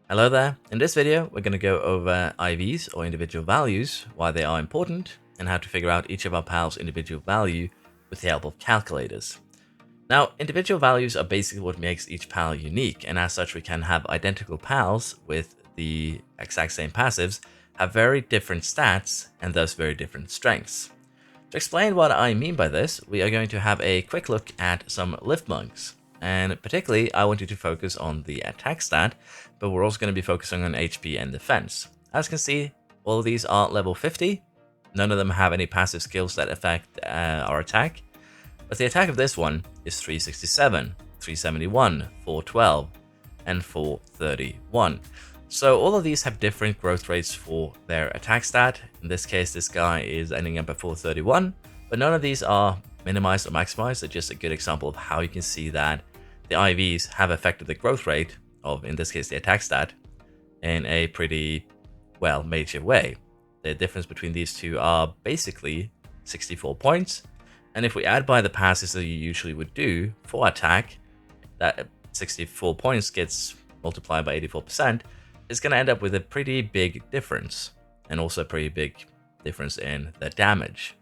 Hello there. In this video, we're going to go over IVs or individual values, why they are important, and how to figure out each of our pals' individual value with the help of calculators. Now, individual values are basically what makes each pal unique, and as such, we can have identical pals with the exact same passives, have very different stats, and thus very different strengths. To explain what I mean by this, we are going to have a quick look at some lift monks. And particularly, I want you to focus on the attack stat, but we're also going to be focusing on HP and defense. As you can see, all of these are level 50. None of them have any passive skills that affect our attack. But the attack of this one is 367, 371, 412, and 431. So all of these have different growth rates for their attack stat. In this case, this guy is ending up at 431, but none of these are minimized or maximized. They're just a good example of how you can see that the IVs have affected the growth rate of, in this case, the attack stat in a pretty, well, major way. The difference between these two are basically 64 points. And if we add by the passes that you usually would do for attack, that 64 points gets multiplied by 84%, it's going to end up with a pretty big difference, and also a pretty big difference in the damage.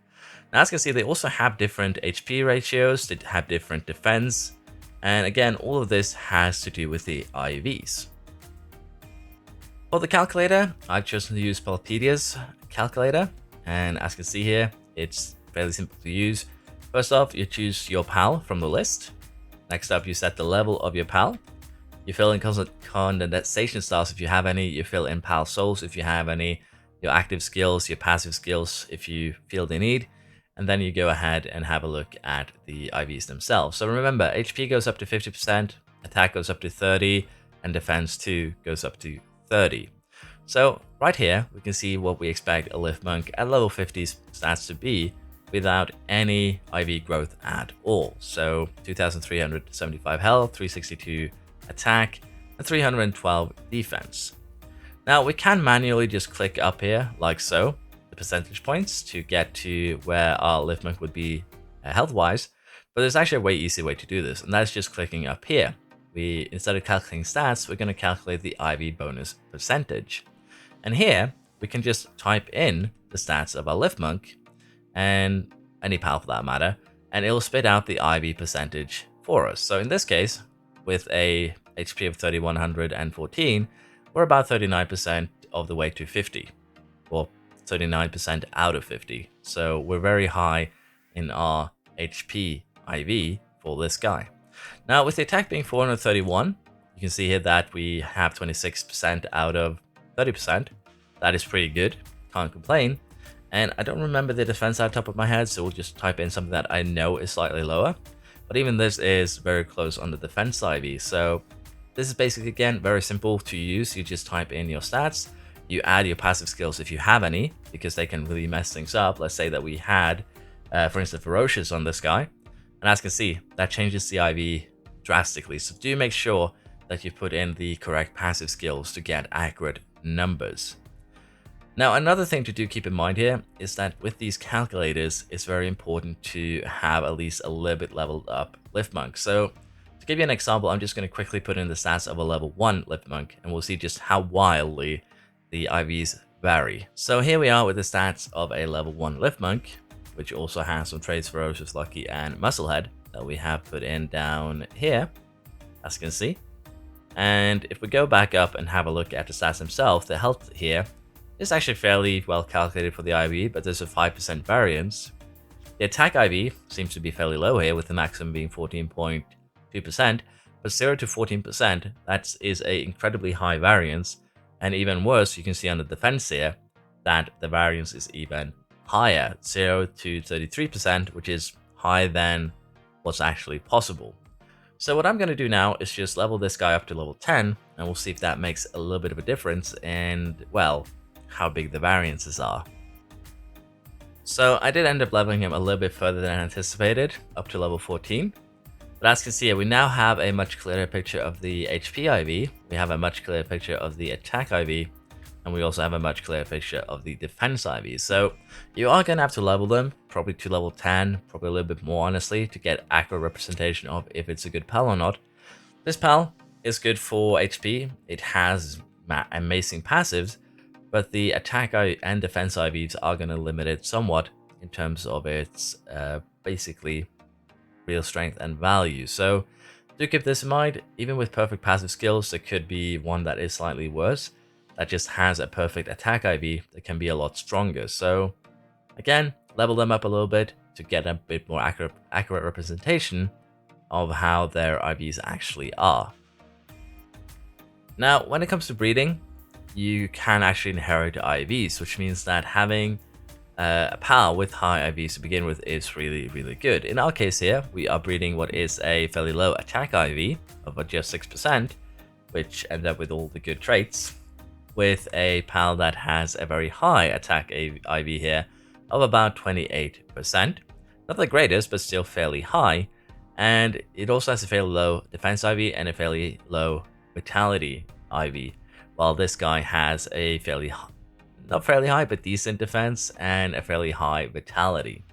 Now, as you can see, they also have different HP ratios, they have different defense, and again, all of this has to do with the IVs. For the calculator, I've chosen to use Palpedia's calculator, and as you can see here, it's fairly simple to use. First off, you choose your pal from the list. Next up, you set the level of your pal. You fill in condensation stars if you have any. You fill in pal souls if you have any. Your active skills, your passive skills if you feel the need. And then you go ahead and have a look at the IVs themselves. So remember, HP goes up to 50%, attack goes up to 30%, and defense too goes up to 30%. So right here, we can see what we expect a lift monk at level 50's stats to be without any IV growth at all. So 2,375 health, 362 attack, and 312 defense. Now we can manually just click up here like so, the percentage points, to get to where our lift monk would be health-wise, but there's actually a way easier way to do this, and that's just clicking up here. Instead of calculating stats, we're going to calculate the IV bonus percentage. And here, we can just type in the stats of our lift monk, and any pal for that matter, and it'll spit out the IV percentage for us. So in this case, with a HP of 3114, we're about 39% of the way to 50, or 39% out of 50. So we're very high in our HP IV for this guy. Now with the attack being 431, you can see here that we have 26% out of 30%. That is pretty good, can't complain. And I don't remember the defense out of the top of my head, so we'll just type in something that I know is slightly lower. But even this is very close on the defense IV. So this is basically, again, very simple to use. You just type in your stats, you add your passive skills if you have any, because they can really mess things up. Let's say that we had, for instance, Ferocious on this guy. And as you can see, that changes the IV drastically. So do make sure that you put in the correct passive skills to get accurate numbers. Now, another thing to keep in mind here is that with these calculators, it's very important to have at least a little bit leveled up lift monk. So to give you an example, I'm just going to quickly put in the stats of a level 1 lift monk, and we'll see just how wildly the IVs vary. So here we are with the stats of a level 1 lift monk, which also has some traits Ferocious, Lucky, and Musclehead that we have put in down here, as you can see. And if we go back up and have a look at the stats themselves, the health here is actually fairly well calculated for the IV, but there's a 5% variance. The attack IV seems to be fairly low here, with the maximum being 14.2%, but 0 to 14%, that is an incredibly high variance. And even worse, you can see on the defense here that the variance is even higher, 0 to 33%, which is higher than what's actually possible. So what I'm going to do now is just level this guy up to level 10, and we'll see if that makes a little bit of a difference, and, well, how big the variances are. So I did end up leveling him a little bit further than anticipated, up to level 14. But as you can see here, we now have a much clearer picture of the HP IV, we have a much clearer picture of the attack IV, and we also have a much clearer picture of the defense IV. So you are going to have to level them, probably to level 10, probably a little bit more honestly, to get accurate representation of if it's a good pal or not. This pal is good for HP. It has amazing passives, but the attack and defense IVs are going to limit it somewhat in terms of its basically real strength and value. So do keep this in mind. Even with perfect passive skills, there could be one that is slightly worse that just has a perfect attack IV that can be a lot stronger. So again, level them up a little bit to get a bit more accurate representation of how their IVs actually are. Now, when it comes to breeding, you can actually inherit IVs, which means that having a pal with high IVs to begin with is really, really good. In our case here, we are breeding what is a fairly low attack IV of just 6%, which end up with all the good traits, with a pal that has a very high attack IV here of about 28%. Not the greatest, but still fairly high. And it also has a fairly low defense IV and a fairly low vitality IV, while this guy has a not fairly high, but decent defense and a fairly high vitality.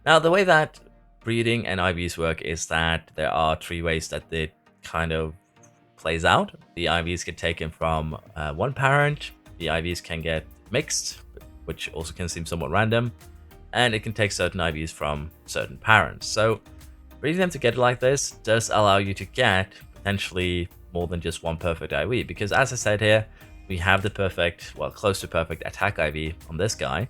Now, the way that breeding and IVs work is that there are 3 ways that it kind of plays out. The IVs get taken from one parent, the IVs can get mixed, which also can seem somewhat random, and it can take certain IVs from certain parents. So breeding them together like this does allow you to get potentially more than just one perfect IV, because as I said here, we have the perfect, well, close to perfect attack IV on this guy,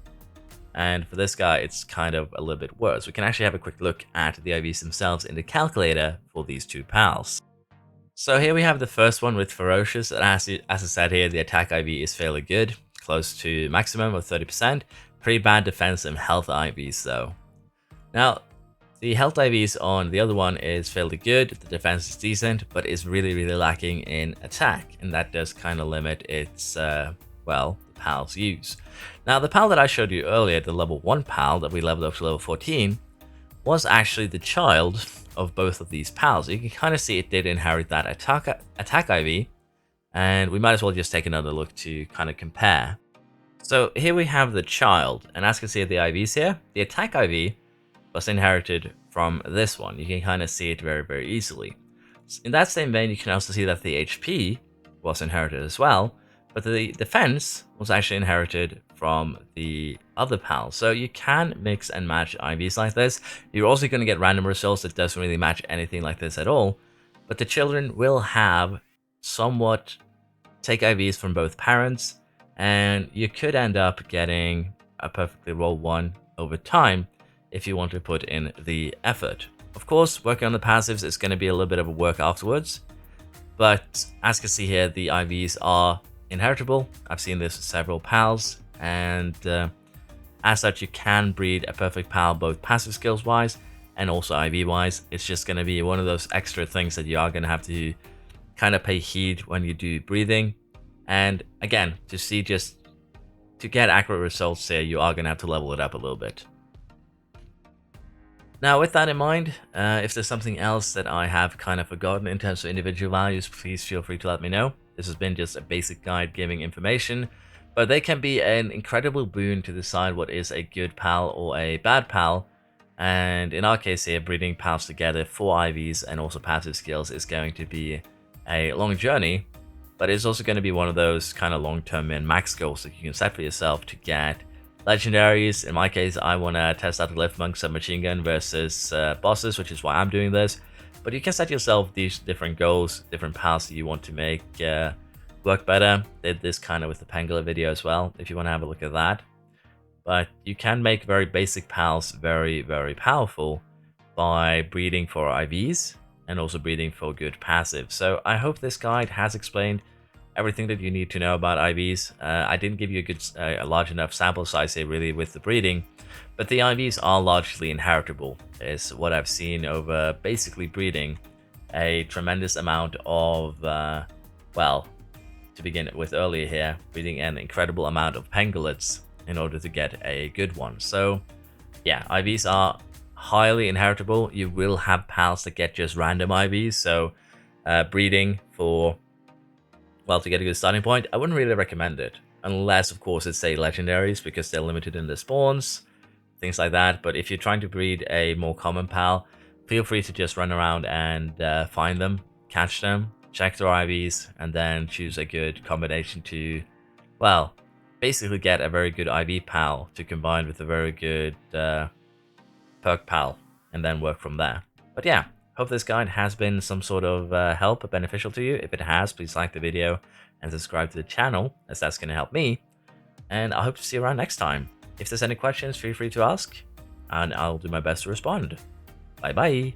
and for this guy it's kind of a little bit worse. We can actually have a quick look at the IVs themselves in the calculator for these 2 pals. So here we have the first one with Ferocious, and as I said here, the attack IV is fairly good, close to maximum of 30%, pretty bad defense and health IVs though. Now, the health IVs on the other one is fairly good, the defense is decent, but is really, really lacking in attack, and that does kind of limit its, well, the pal's use. Now, the pal that I showed you earlier, the level 1 pal that we leveled up to level 14, was actually the child of both of these pals. You can kind of see it did inherit that attack IV, and we might as well just take another look to kind of compare. So here we have the child, and as you can see the IVs here, the attack IV was inherited from this one. You can kind of see it very, very easily. In that same vein, you can also see that the HP was inherited as well, but the defense was actually inherited from the other pal. So you can mix and match IVs like this. You're also going to get random results that doesn't really match anything like this at all, but the children will have somewhat take IVs from both parents, and you could end up getting a perfectly rolled one over time if you want to put in the effort. Of course, working on the passives is going to be a little bit of a work afterwards, but as you can see here, the IVs are inheritable. I've seen this with several pals, and as such, you can breed a perfect pal both passive skills wise and also IV wise. It's just going to be one of those extra things that you are going to have to kind of pay heed when you do breathing. And again, to get accurate results here, you are going to have to level it up a little bit. Now, with that in mind, if there's something else that I have kind of forgotten in terms of individual values, please feel free to let me know. This has been just a basic guide giving information, but they can be an incredible boon to decide what is a good pal or a bad pal. And in our case here, breeding pals together for IVs and also passive skills is going to be a long journey, but it's also going to be one of those kind of long-term and max goals that you can set for yourself to get legendaries. In my case, I want to test out the Lift Monk submachine gun versus bosses, which is why I'm doing this. But you can set yourself these different goals, different pals that you want to make work better. Did this kind of with the Pangolin video as well, if you want to have a look at that. But you can make very basic pals very, very powerful by breeding for IVs and also breeding for good passive. So I hope this guide has explained everything that you need to know about IVs. I didn't give you a large enough sample size here really with the breeding, but the IVs are largely inheritable, is what I've seen over basically breeding a tremendous amount of, well, to begin with earlier here, breeding an incredible amount of pangolins in order to get a good one. So yeah, IVs are highly inheritable. You will have pals that get just random IVs, so breeding for, well, to get a good starting point, I wouldn't really recommend it. Unless, of course, it's, say, legendaries, because they're limited in their spawns, things like that. But if you're trying to breed a more common pal, feel free to just run around and find them, catch them, check their IVs, and then choose a good combination to, well, basically get a very good IV pal to combine with a very good perk pal, and then work from there. But yeah, hope this guide has been some sort of help, beneficial to you. If it has, please like the video and subscribe to the channel, as that's going to help me. And I hope to see you around next time. If there's any questions, feel free to ask, and I'll do my best to respond. Bye bye.